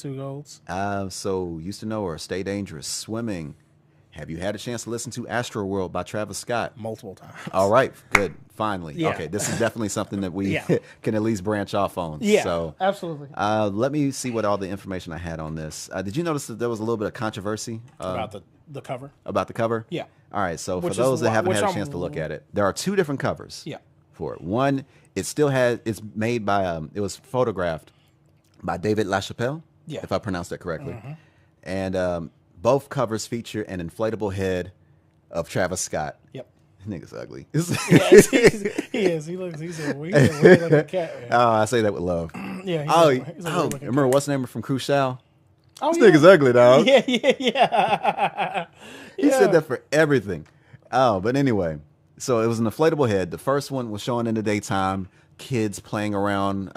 2 golds. So Used to Know or Stay Dangerous, Swimming. Have you had a chance to listen to Astroworld by Travis Scott? Multiple times. All right, good. Finally. Yeah. Okay, this is definitely something that we can at least branch off on. Yeah, so, absolutely. Let me see what all the information I had on this. Did you notice that there was a little bit of controversy About the cover? about the cover? Yeah. All right, so Which for those is that why- haven't which had a I'm- chance to look at it, there are 2 different covers Yeah. for it. One, it's made by, it was photographed by David LaChapelle, if I pronounced that correctly. And both covers feature an inflatable head of Travis Scott. Yep. Nigga's ugly. Yes, he is. He's a weird like a cat. Man. Oh, I say that with love. Yeah. He's a weird-looking Remember what's the name from Crucial? Oh, This nigga's ugly, dog. Yeah. He said that for everything. Oh, but anyway, so it was an inflatable head. The first one was showing in the daytime, kids playing around,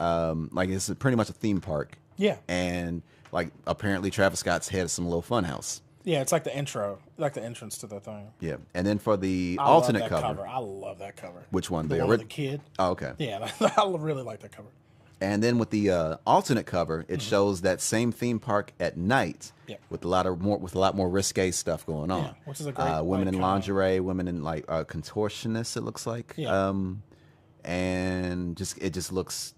like it's pretty much a theme park. Yeah. And like apparently Travis Scott's head is some little fun house. Yeah, it's like the intro, like the entrance to the thing. Yeah. And then for the I alternate love that cover. I love that cover. Which one? The one with the kid. Oh, okay. Yeah, I really like that cover. And then with the alternate cover, it shows that same theme park at night with a lot more risque stuff going on. Yeah, which is a great women like, in lingerie, women in like contortionists. It looks like, Yeah. and it just looks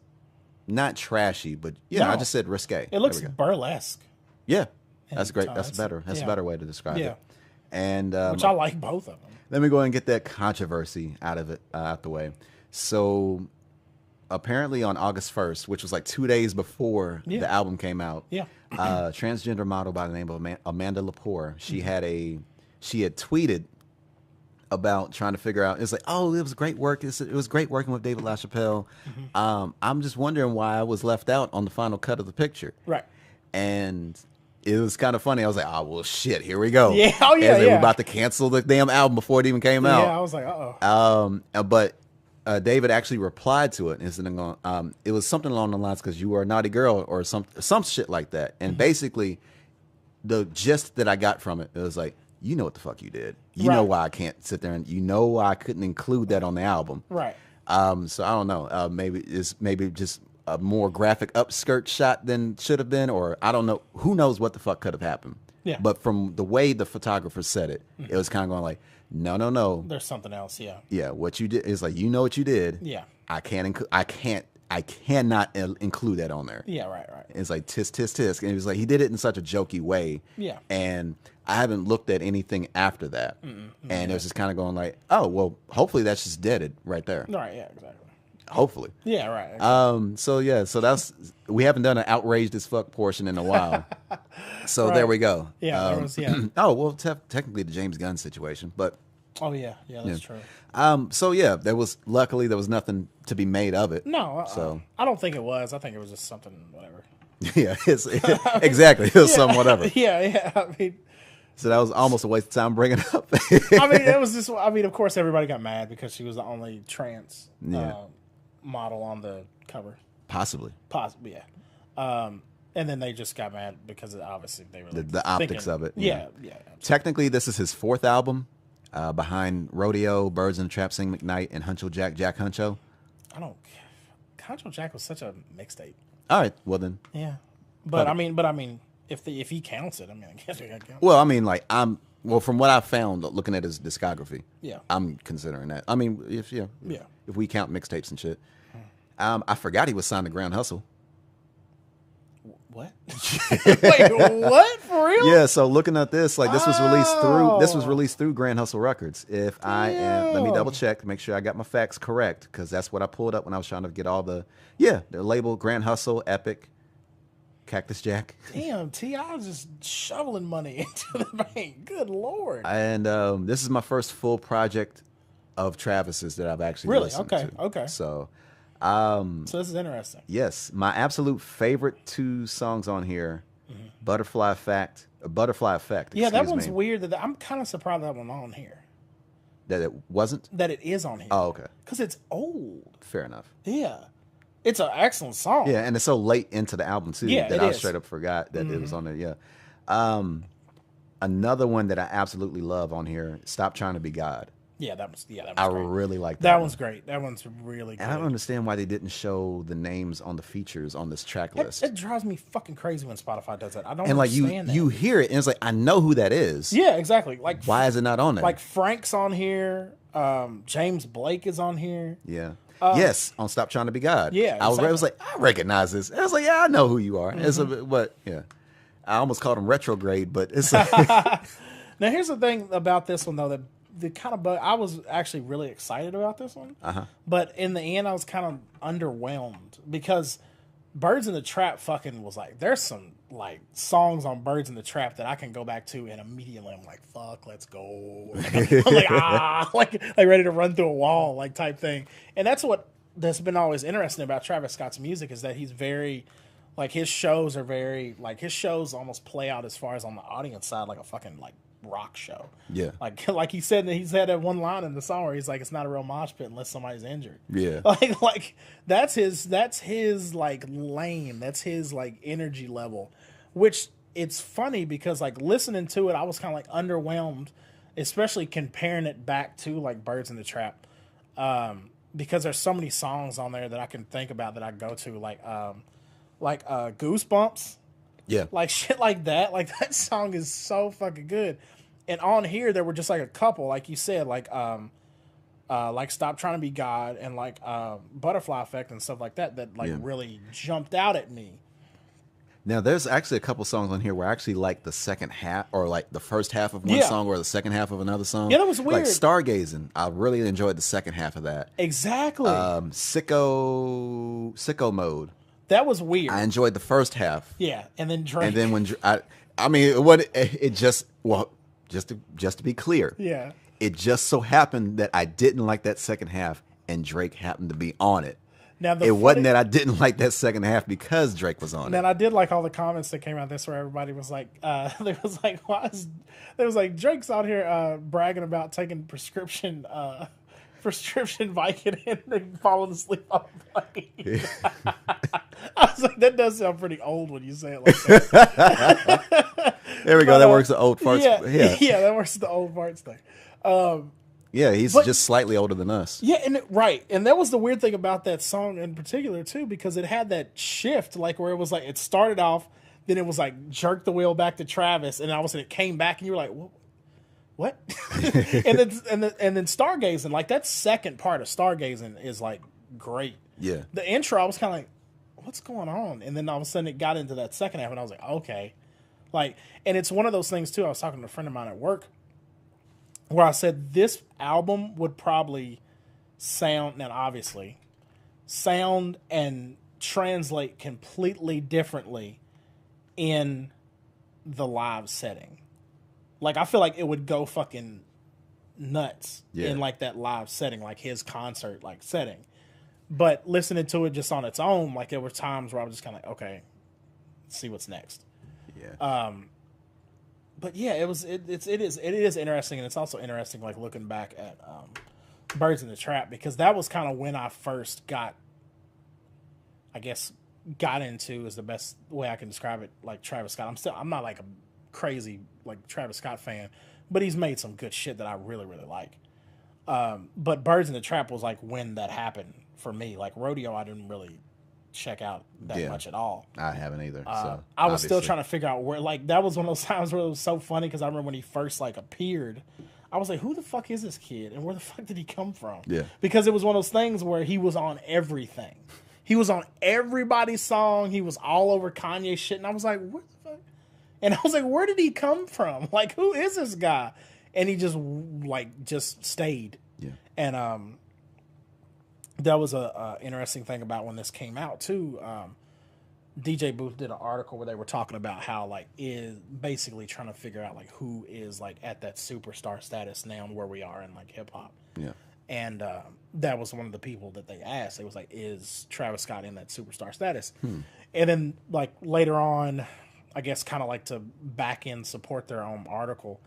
not trashy, but yeah, No. I just said risque. It looks There we go. burlesque. Yeah, that's great. times. That's better. That's a better way to describe Yeah. it. And Which I like both of them. let me go ahead and get that controversy out the way. So apparently on August 1st, which was like 2 days before Yeah. the album came out, Yeah. transgender model by the name of Amanda Lepore, Mm-hmm. she had tweeted about trying to figure out, it's like, oh, it was great work. It was great working with David LaChapelle. Mm-hmm. I'm just wondering why I was left out on the final cut of the picture. Right. And it was kind of funny. I was like, oh, well, shit, here we go. Yeah, oh, yeah, And they were yeah. about to cancel the damn album before it even came out. Yeah, I was like, But David actually replied to it. And it was something along the lines, because you were a naughty girl or some shit like that. And basically, the gist that I got from it was like, you know what the fuck you did. You know Right. why I can't sit there, and you know why I couldn't include that on the album. Right. So I don't know. Maybe just a more graphic upskirt shot than should have been, or I don't know. Who knows what the fuck could have happened? Yeah. But from the way the photographer said it, it was kind of going like, no. There's something else. Yeah. Yeah, what you did is like, you know what you did. Yeah. I cannot include that on there. Yeah. Right. It's like tisk tisk tisk, and it was like he did it in such a jokey way. Yeah. And I haven't looked at anything after that, and it was just kind of going like, oh well, hopefully that's just deaded right there. Right. Yeah. Exactly. Hopefully. Yeah. Right. So we haven't done an outraged as fuck portion in a while. So Right. there we go. Yeah, there was, yeah. Oh well, technically the James Gunn situation, but Oh yeah. Yeah. That's true. so yeah, luckily there was nothing to be made of it. No. So I don't think it was. I think it was just something. Whatever. yeah, exactly. It was some whatever. Yeah. Yeah. I mean. So that was almost a waste of time bringing it up. I mean, it was just. I mean, of course, everybody got mad because she was the only trans model on the cover. Possibly. Possibly, yeah. And then they just got mad because obviously they were like The optics thinking, of it. Yeah, yeah. Technically, this is his 4th album, behind Rodeo, Birds in the Trap, Sing McKnight, and Huncho Jack Huncho. I don't. Concho Jack was such a mixtape. All right, well then. Yeah, but I mean, if he counts it, I mean, I guess I count. Well, I mean, like from what I found looking at his discography, Yeah. I'm considering that. I mean, if we count mixtapes and shit, I forgot he was signed to Grand Hustle. What? Wait, what? For real? Yeah. So looking at this, like this was released through Grand Hustle Records. Let me double check, make sure I got my facts correct, because that's what I pulled up when I was trying to get all the label: Grand Hustle, Epic, Cactus Jack. Damn, T.I. was just shoveling money into the bank. Good Lord. And this is my first full project of Travis's that I've actually Really? listened Okay, to. okay. So, So this is interesting. yes, my absolute favorite 2 songs on here, Butterfly Effect. Yeah, that one's me. weird. I'm kind of surprised that one on here. That it wasn't? That it is on here. Oh, okay. Because it's old. Fair enough. Yeah. It's an excellent song. Yeah, and it's so late into the album, too, Yeah, that it I is. straight up forgot that it was on there. Yeah. Another one that I absolutely love on here, Stop Trying to Be God. Yeah, that was I great. really like That that one's great. That one's really good. And I don't understand why they didn't show the names on the features on this track list. It drives me fucking crazy when Spotify does that. I don't And like understand that. you hear it and it's like, I know who that is. Yeah, exactly. Like, why is it not on there? Like Frank's on here. James Blake is on here. Yeah. Yes, on Stop Trying to Be God. Yeah, exactly. I was like, I recognize this. And I was like, yeah, I know who you are. It's but yeah, I almost called him retrograde, but it's. Now here's the thing about this one though, that the kind of I was actually really excited about this one, but in the end I was kind of underwhelmed because Birds in the Trap fucking was like, there's some like songs on Birds in the Trap that I can go back to and immediately I'm like, fuck, let's go. I'm like ready to run through a wall, like type thing. And that's been always interesting about Travis Scott's music is that he's very, like his shows almost play out as far as on the audience side like a fucking like rock show. Yeah. Like he said that one line in the song where he's like, it's not a real mosh pit unless somebody's injured. Yeah. Like that's his like lane. That's his like energy level. Which it's funny because like listening to it, I was kind of like underwhelmed, especially comparing it back to like Birds in the Trap. Because there's so many songs on there that I can think about that I go to like Goosebumps. Yeah. Like shit like that. Like that song is so fucking good. And on here there were just like a couple, like you said, like Stop Trying to Be God and like Butterfly Effect and stuff like that really jumped out at me. Now there's actually a couple songs on here where I actually like the second half or like the first half of one song or the second half of another song. Yeah, that was weird. Like Stargazing. I really enjoyed the second half of that. Exactly. Sicko Mode. That was weird. I enjoyed the first half. Yeah, and then Drake. And then when just to be clear. Yeah. It just so happened that I didn't like that second half and Drake happened to be on it. Now wasn't that I didn't like that second half because Drake was on it. And I did like all the comments that came out this where everybody was like, there was like Drake's out here bragging about taking prescription Vicodin and falling asleep on the plane. I was like, that does sound pretty old when you say it like that. There we go. That works the old farts. Yeah, that works the old farts thing. Yeah, he's just slightly older than us. Yeah, and that was the weird thing about that song in particular too, because it had that shift, like where it was like it started off, then it was like jerk the wheel back to Travis, and all of a sudden it came back, and you were like, what? and then Stargazing, like that second part of Stargazing is like great. Yeah, the intro I was kind of like, what's going on? And then all of a sudden it got into that second half, and I was like, okay, like, and it's one of those things too. I was talking to a friend of mine at work, where I said this album would probably sound and translate completely differently in the live setting. Like, I feel like it would go fucking nuts in like that live setting, like his concert like setting. But listening to it just on its own, like there were times where I was just kind of like, okay, let's see what's next. Yeah. But yeah, it is interesting, and it's also interesting like looking back at Birds in the Trap, because that was kind of when I first got into, is the best way I can describe it, like Travis Scott. I'm not like a crazy like Travis Scott fan, but he's made some good shit that I really, really like. But Birds in the Trap was like when that happened for me. Like Rodeo, I didn't really check out that much at all. I haven't either. So I was still trying to figure out where, like, that was one of those times where it was so funny, because I remember when he first like appeared, I was like, who the fuck is this kid and where the fuck did he come from? Yeah. Because it was one of those things where he was on everything. He was on everybody's song. He was all over Kanye shit. And I was like, what the fuck? And I was like, where did he come from? Like, who is this guy? And he just stayed. Yeah. And that was a interesting thing about when this came out too. DJ Booth did an article where they were talking about how like is basically trying to figure out like who is like at that superstar status now and where we are in like hip hop. Yeah. And that was one of the people that they asked. It was like, is Travis Scott in that superstar status? And then like later on, I guess kind of like to back in support their own article,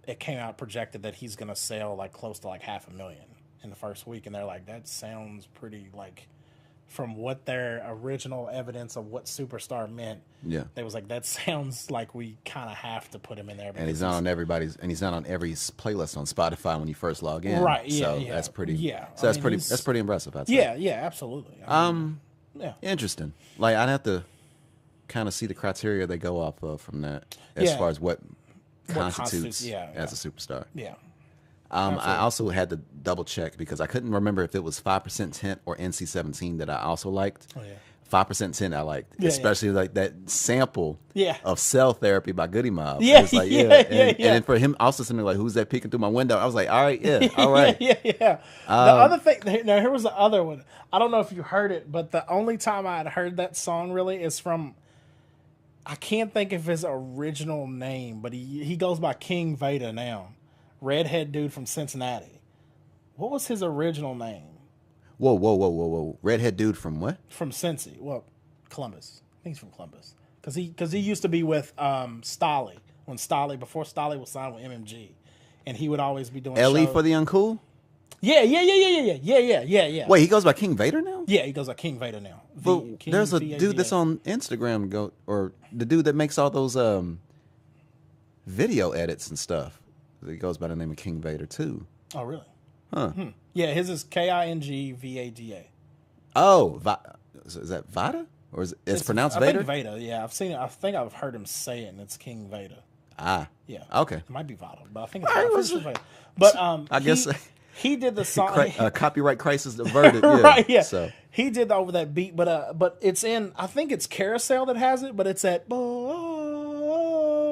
it came out projected that he's going to sell like close to like 500,000 in the first week. And they're like, that sounds pretty like from what their original evidence of what superstar meant. Yeah. They was like, that sounds like we kind of have to put him in there. And he's not on everybody's, and he's not on every playlist on Spotify when you first log in. Right. Yeah. So yeah. that's pretty. Yeah. So that's pretty impressive. I'd say. Yeah. Yeah. Absolutely. Yeah. Interesting. Like I'd have to kind of see the criteria they go off of from that, as far as what constitutes as a superstar. Yeah. I also had to double check because I couldn't remember if it was 5% Tint or NC-17 that I also liked. Oh, yeah. 5% Tint I liked, especially like that sample of Cell Therapy by Goody Mob. Yeah, it's like, and then for him also something like, who's that peeking through my window? I was like, all right, all right. Yeah. The other thing, now here was the other one. I don't know if you heard it, but the only time I had heard that song really is from, I can't think of his original name, but he goes by King Veda now. Redhead dude from Cincinnati. What was his original name? Whoa. Redhead dude from what? From Cincy. Well, Columbus. I think he's from Columbus. Because he used to be with Stolly. Before Stolly was signed with MMG. And he would always be doing Ellie shows. for the Uncool? Yeah. Wait, he goes by King Vader now? Yeah, he goes by King Vader now. But there's a dude that's on Instagram, or the dude that makes all those video edits and stuff. He goes by the name of King Vader too. Oh, really? Huh. Yeah, his is KINGVADA. Oh, is that Vada? Or is it's pronounced Vader? I think Veda, yeah. I've seen it. I think I've heard him say it, and it's King Veda. Ah. Yeah. Okay. It might be Vada, but I think it's Vada. But I guess he did the song. Copyright crisis averted. Yeah. Right, yeah. So he did over that beat, but it's in, I think it's Carousel that has it, but it's at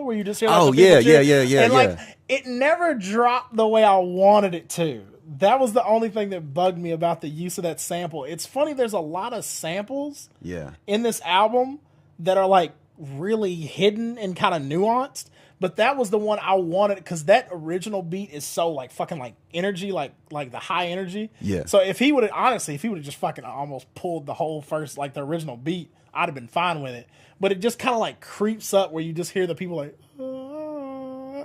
where you just hear like, yeah. And like it never dropped the way I wanted it to. That was the only thing that bugged me about the use of that sample. It's funny, there's a lot of samples in this album that are like really hidden and kind of nuanced, but that was the one I wanted because that original beat is so like fucking like energy, like the high energy. Yeah. So if he would have just fucking almost pulled the whole first, like the original beat, I'd have been fine with it. But it just kind of like creeps up where you just hear the people like,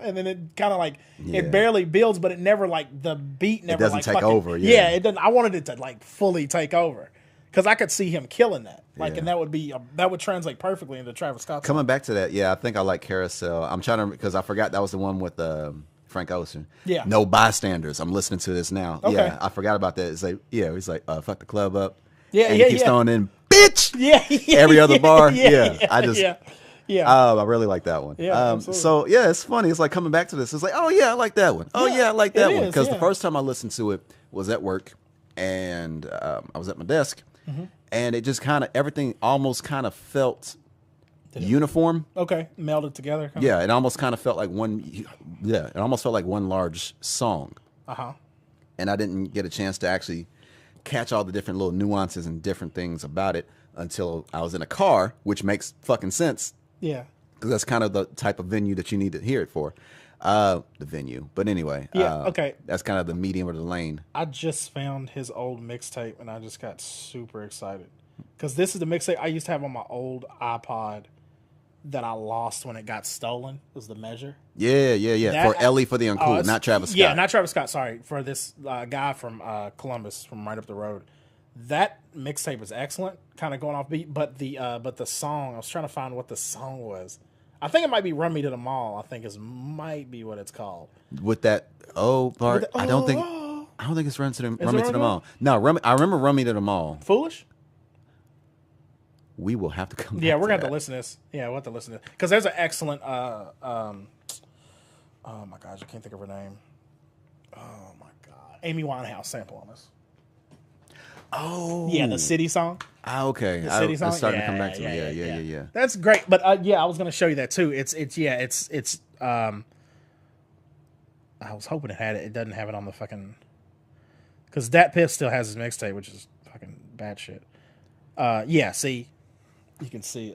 and then it kind of like it barely builds, but it never like the beat never doesn't like take fucking, over. Yeah, it doesn't. I wanted it to like fully take over because I could see him killing that. Like, and that would translate perfectly into Travis Scott. Coming back to that, I think I like Carousel. I'm trying to because I forgot that was the one with Frank Ocean. Yeah. No Bystanders. I'm listening to this now. Okay. Yeah, I forgot about that. It's like he's like fuck the club up. Yeah, and he keeps throwing in bitch. Yeah. Every other bar. Yeah. I really like that one. Yeah, so it's funny. It's like coming back to this. It's like, oh yeah, I like that one. Oh yeah, I like that one. Because the first time I listened to it was at work, and I was at my desk, and it just kind of everything almost kind of felt uniform. Okay, melded together. Yeah, it almost kind of felt like one. Yeah, it almost felt like one large song. And I didn't get a chance to actually catch all the different little nuances and different things about it until I was in a car, which makes fucking sense. Yeah. Because that's kind of the type of venue that you need to hear it for. The venue. But anyway. Okay. That's kind of the medium or the lane. I just found his old mixtape, and I just got super excited. Because this is the mixtape I used to have on my old iPod that I lost when it got stolen. It was The Measure. Yeah. For Ellie for the Uncool, not Travis Scott. Yeah, not Travis Scott, sorry. For this guy from Columbus, from right up the road. That mixtape was excellent, kind of going off beat, but the song, I was trying to find what the song was. I think it might be Run Me to the Mall, I think might be what it's called. With that part, I don't think it's Run Me to the Mall. No, I remember Run Me to the Mall. Foolish? We will have to come back Yeah, we're going to that. have to listen to this. Yeah, we'll have to listen to this. Because there's an excellent, oh my gosh, I can't think of her name. Oh my God. Amy Winehouse sample on this. Oh. Yeah, the City song. Okay. The City song. It's starting to come back to me. Yeah. That's great. But I was going to show you that too. It's I was hoping it had it. It doesn't have it on the fucking, because Dat Piff still has his mixtape, which is fucking bad shit. See, you can see.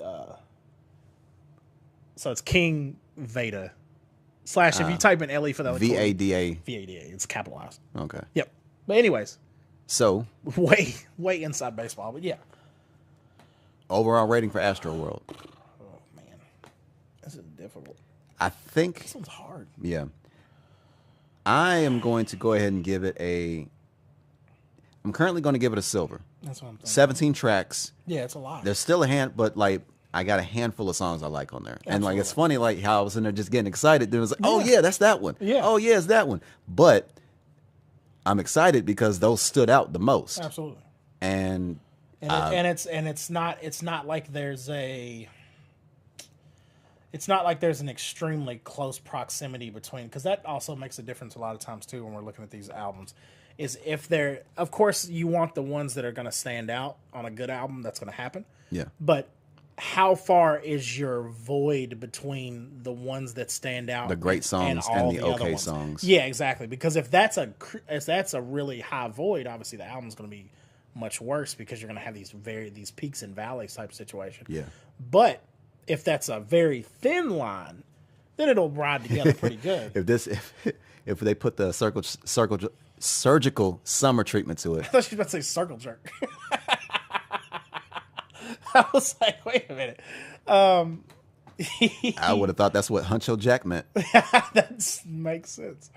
So it's King Veda / if you type in Ellie for the VADA. it's capitalized. Okay. Yep. But anyways, so way inside baseball. But yeah. Overall rating for Astroworld. Oh man, this is difficult. I think This one's hard. Yeah. I am going to go ahead and give it a. I'm currently going to give it a silver. That's what I'm thinking. 17 tracks. Yeah, it's a lot. There's still but like I got a handful of songs I like on there. Absolutely. And like it's funny like how I was in there just getting excited. Then it was like, oh yeah, that's that one. Yeah. Oh yeah, it's that one. But I'm excited because those stood out the most. Absolutely. And it's not like there's an extremely close proximity between, because that also makes a difference a lot of times too when we're looking at these albums, is if they're, of course you want the ones that are going to stand out on a good album. That's going to happen. Yeah. But how far is your void between the ones that stand out, the great songs and the okay songs? Yeah, exactly. Because if that's a really high void, obviously the album's going to be much worse because you're going to have these peaks and valleys type situation. Yeah. But if that's a very thin line, then it'll ride together pretty good. if they put the surgical summer treatment to it. I thought you were about to say circle jerk. I was like, wait a minute. I would have thought that's what Huncho Jack meant. That makes sense.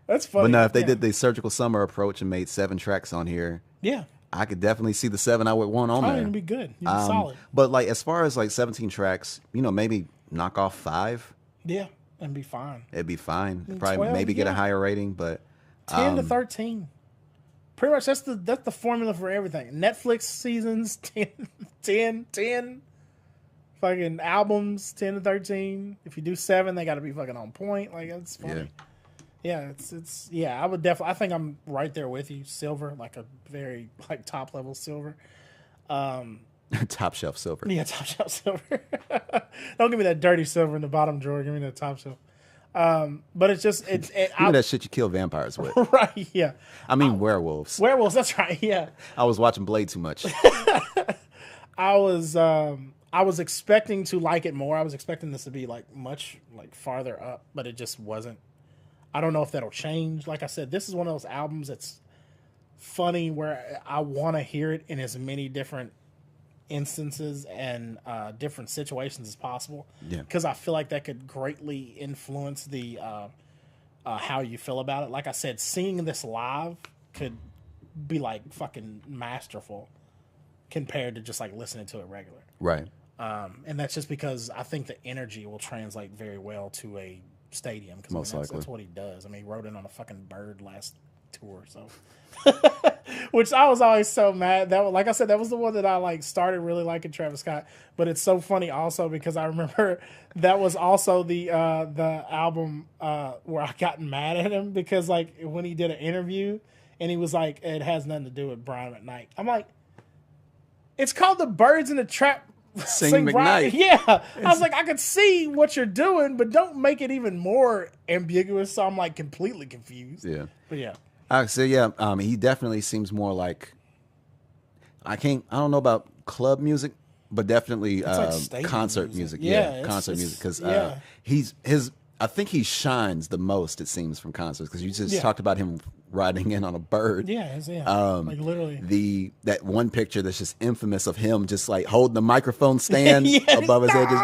That's funny. But no, if they did the surgical summer approach and made 7 tracks on here, yeah, I could definitely see the 7 I would want on there. It'd be good. You'd be solid. But like as far as like 17 tracks, maybe knock off 5. Yeah, and be fine. It'd be fine. And probably 12, maybe get a higher rating, but 10 to 13. Pretty much that's the formula for everything. Netflix seasons 10 fucking albums 10 to 13. If you do 7, they got to be fucking on point. Like that's funny. Yeah, it's I would definitely. I think I'm right there with you. Silver, like a very like top level silver. Top shelf silver. Yeah, top shelf silver. Don't give me that dirty silver in the bottom drawer. Give me the top shelf. But it's just give me that shit you kill vampires with. Right? Yeah. I mean werewolves. Werewolves. That's right. Yeah. I was watching Blade too much. I was expecting to like it more. I was expecting this to be like much like farther up, but it just wasn't. I don't know if that'll change. Like I said, this is one of those albums that's funny where I want to hear it in as many different instances and different situations as possible. Yeah. Because I feel like that could greatly influence the how you feel about it. Like I said, seeing this live could be like fucking masterful compared to just like listening to it regular. Right. And that's just because I think the energy will translate very well to a stadium. Because most likely that's what he does. I mean, he rode in on a fucking bird last tour, so which I was always so mad. That, like I said, that was the one that I like started really liking Travis Scott. But it's so funny also because I remember that was also the album where I got mad at him because like when he did an interview and he was like, it has nothing to do with Brian McKnight. I'm like, it's called The Birds in the Trap Sing McKnight. Yeah. I was like, I could see what you're doing, but don't make it even more ambiguous. So I'm like completely confused. Yeah. But yeah. So yeah, he definitely seems more like I don't know about club music, but definitely like concert music. Yeah, concert music because I think he shines the most. It seems from concerts because you just talked about him riding in on a bird. Yeah, like literally. That one picture that's just infamous of him just like holding the microphone stand above his head, just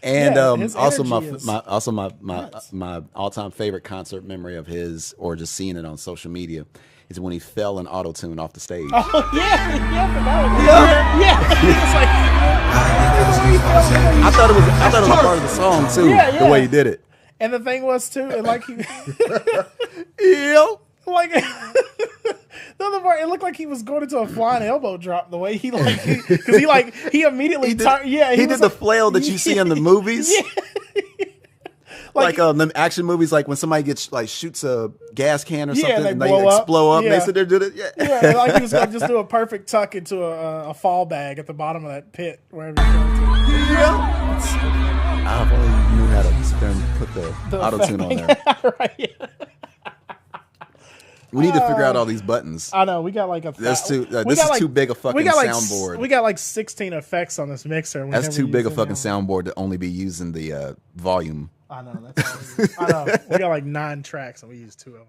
And also my all-time favorite concert memory of his, or just seeing it on social media, is when he fell in auto-tune off the stage. Oh yeah. I thought it was part of the song too. The way he did it. And the thing was too, and like he, like the other part, it looked like he was going into a flying elbow drop. The way he he immediately turned. Yeah, he did the flail that you see in the movies. Yeah. like the action movies, like when somebody shoots a gas can or something, and they explode up. And they sit there and do it. Like he was going to just do a perfect tuck into a fall bag at the bottom of that pit wherever he fell to. Yeah. I only knew how to sit there and put the auto-tune on there. Right. We need to figure out all these buttons. I know. We got like this is too big a fucking soundboard. We got like 16 effects on this mixer. That's too big a fucking soundboard to only be using the volume. I know. That's all I know. We got like 9 tracks and we use 2 of them.